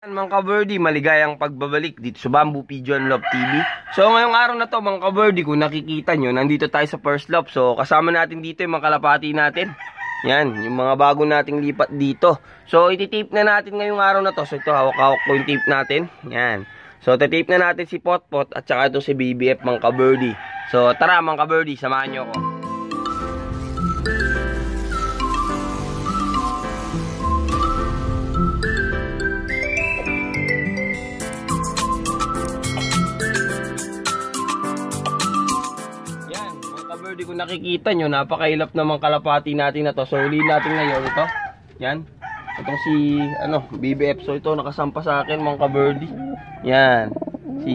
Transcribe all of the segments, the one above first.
Mga ka-birdie, maligayang pagbabalik dito sa Bamboo Pigeon Love TV. So ngayong araw na to mga ka-birdie, kung nakikita nyo, nandito tayo sa first love. So kasama natin dito yung mga kalapati natin. Yan, yung mga bago nating lipat dito. So ititape na natin ngayong araw na to. So ito, hawak-hawak ko yung tape natin. Yan. So tatape na natin si Potpot at saka ito si BBF mga ka-birdie. So tara mga ka-birdie, samahan nyo ako. Birdie, kung nakikita nyo, napakailap naman kalapati natin na to. So uli natin ngayon ito. Yan. Itong si BBF. So ito nakasampa sa akin mga ka-birdie. Yan. Si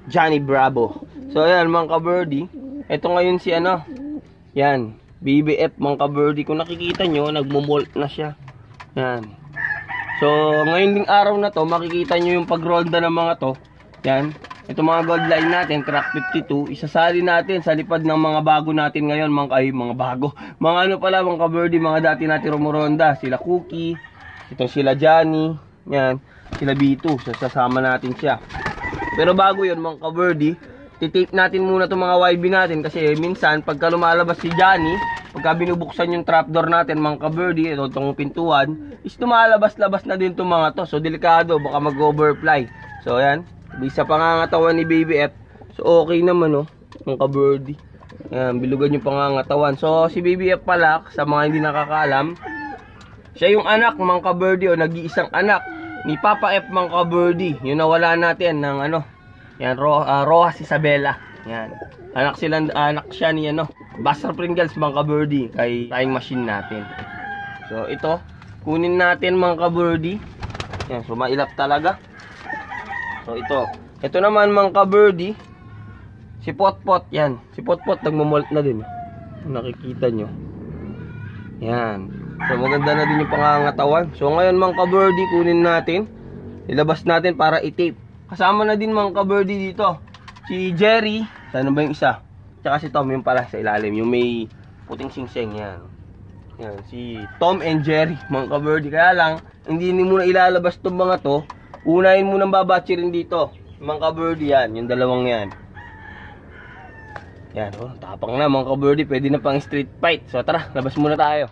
Johnny Bravo. So yan mga ka-birdie. Ito ngayon si yan. BBF mga ka-birdie. Kung nakikita nyo, nagmumolt na siya. Yan. So ngayon ding araw na to, makikita nyo yung pagrolda ng mga to. Yan. Ito mga gold line natin, track 52, isasali natin sa lipad ng mga bago natin ngayon, mga bago. Mga pala mga ka-birdie, mga dati natin rumuronda, sila Cookie, ito sila Johnny, yan, sila B2, sasama natin siya. Pero bago yun mga ka-birdie, titape natin muna itong mga YB natin kasi minsan pagka lumalabas si Johnny, pagka binubuksan yung trapdoor natin mga ka-birdie, itong pintuan, is lumalabas-labas na din itong mga to. So delikado, baka mag-overfly. So yan. Bisa pangangatawan ni BBF. So okay naman mga ka-birdie. Ayan, bilugan yung pangangatawan. So si BBF pala, sa mga hindi nakakaalam, siya yung anak mga ka-birdie, nag-iisang anak ni Papa F mga ka-birdie. Yung nawala natin ng yan, Rojas Isabela. Yan. Anak siya ni Buster Pringles mga ka-birdie, kay flying machine natin. So ito, kunin natin mga ka-birdie. Yan, so mailap talaga. So ito naman mga ka-birdie, si Potpot, yan. Si Potpot nagmumolt na din. Nakikita nyo. Yan. So maganda na din yung pangangatawan. So ngayon mga ka-birdie, kunin natin. Ilabas natin para i-tape. Kasama na din mga ka-birdie dito. Si Jerry, saan ba yung isa? Tsaka si Tom, yung pala sa ilalim. Yung may puting singseng, yan. Yan, si Tom and Jerry, mga ka-birdie. Kaya lang, hindi muna ilalabas itong mga to. Unahin mo nang babatsi rin dito. Mga ka-birdie yan. Yung dalawang yan. Yan. Tapang na mga ka-birdie. Pwede na pang street fight. So tara, labas muna tayo.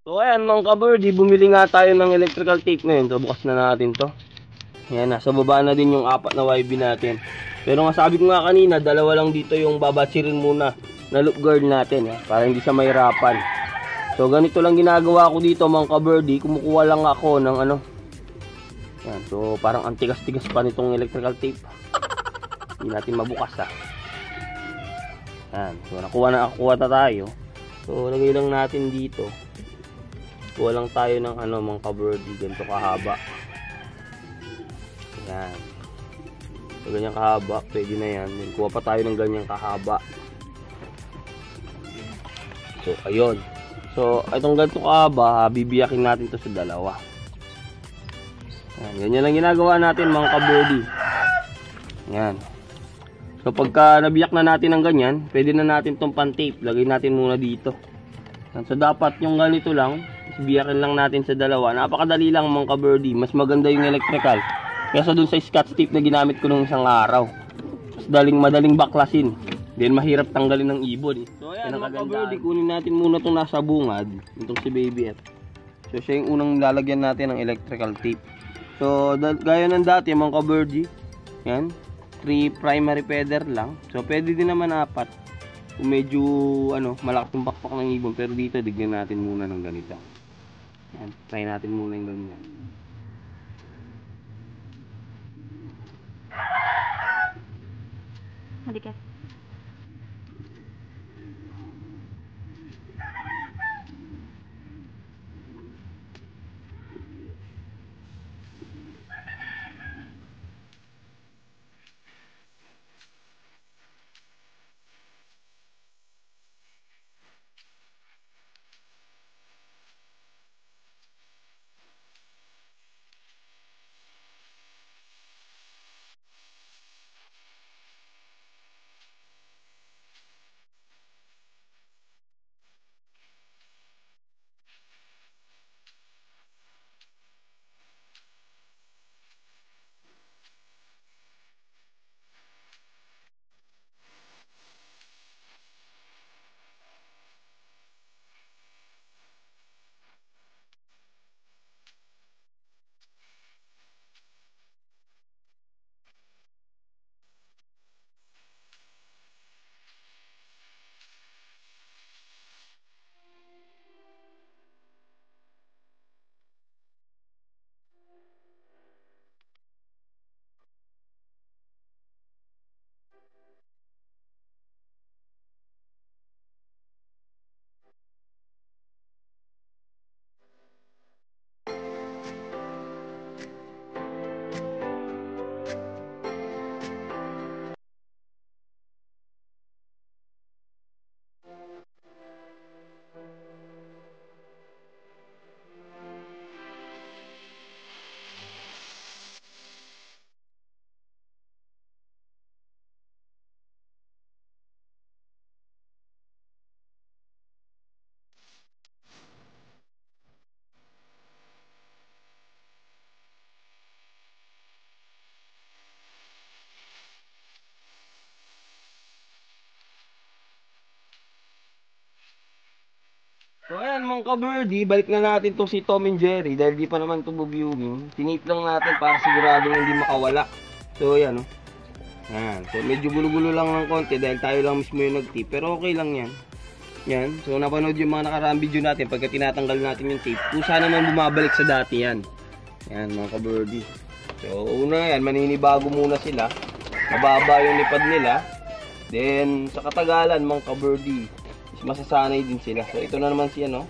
So ayan mga ka-birdie, bumili nga tayo ng electrical tape ngayon. So bukas na natin to. Ayan, nasa baba na din yung 4 na YB natin. Pero nga sabi ko nga kanina, dalawa lang dito yung babatsirin muna na loop guard natin, para hindi siya mahirapan. So ganito lang ginagawa ko dito mga ka-birdie. Kumukuha lang ako ng Ayan, so parang antigas-tigas pa nitong electrical tape. Hindi natin mabukas Ayan, so nakuha na tayo. So lagay lang natin dito. Kuha lang tayo ng mga ka-birdie, ganito kahaba. Yan. So ganyan kahaba, pwede na yan. Kuha pa tayo ng ganyan kahaba. So ayun. So itong ganito kahaba, bibiyakin natin to sa dalawa. Yan, ganyan lang ginagawa natin mga ka-birdie. Yan. So pagka nabiyak na natin ng ganyan, pwede na natin tong pan-tape. Lagay natin muna dito. Yan. So dapat yung ganito lang, biyakin lang natin sa dalawa. Napakadali lang mga ka-birdie. Mas maganda yung electrical kaysa dun sa scotch tape na ginamit ko nung isang araw. Mas madaling baklasin. Then mahirap tanggalin ng ibon. So ayan mga ka-birdie, kunin natin muna itong nasa bungad. Itong si BBF. So siya yung unang lalagyan natin ng electrical tape. So gaya ng dati mga ka-birdie, yan, 3 primary feather lang. So pwede din naman 4 kung medyo malaki yung bakpak ng ibon. Pero dito digyan natin muna ng ganito. Yan, try natin muna yung ganyan. Halika. Ayan mga ka-birdie, balik na natin to si Tom and Jerry dahil di pa naman ito viewing. Tinate lang natin para siguradong hindi makawala. So ayan o. Yan. So medyo gulo-gulo lang ng konti dahil tayo lang mismo yung nag-tape. Pero okay lang yan. Yan. So napanood yung mga nakaraang video natin pagka tinatanggal natin yung tape. Kusa naman bumabalik sa dati yan. Yan mga ka-birdie. So una yan, maninibago muna sila. Mababa yung lipad nila. Then sa katagalan mga ka-birdie, masasanay din sila. So ito na naman si ano.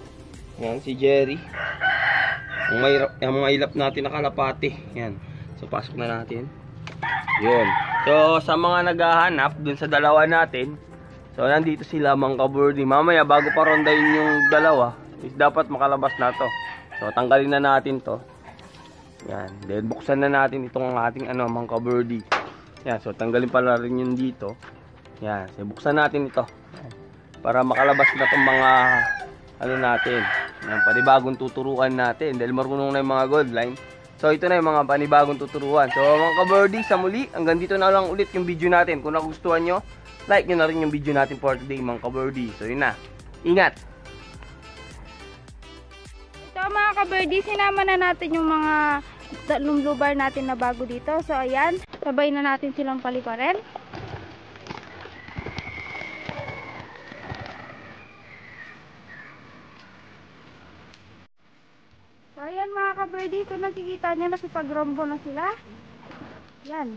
Yan, si Jerry. Yung mga ilap natin na kalapati. Yan. So pasok na natin. Yun. So sa mga naghahanap dun sa dalawa natin. So nandito sila mga ka-birdie. Mamaya bago pa rondayin yung dalawa, is dapat makalabas na to. So tanggalin na natin to. Yan. Then buksan na natin itong ating ano mga ka-birdie. Yan. So tanggalin pala rin yun dito. Yan. So buksan natin ito. Para makalabas na itong mga ano natin, yung panibagong tuturuan natin dahil marunong na yung mga gold line. So ito na yung mga panibagong tuturuan. So mga ka-birdie, sa muli, hanggang dito na lang ulit yung video natin. Kung nagustuhan nyo, like nyo na rin yung video natin for today mga ka-birdie. So yun na, ingat! Ito mga ka-birdie, sinama na natin yung mga blue bar natin na bago dito. So ayan, sabay na natin silang palikurin. So ayan mga ka-birdie, kung nakikita nyo, nakipag-rombo na sila. Yan.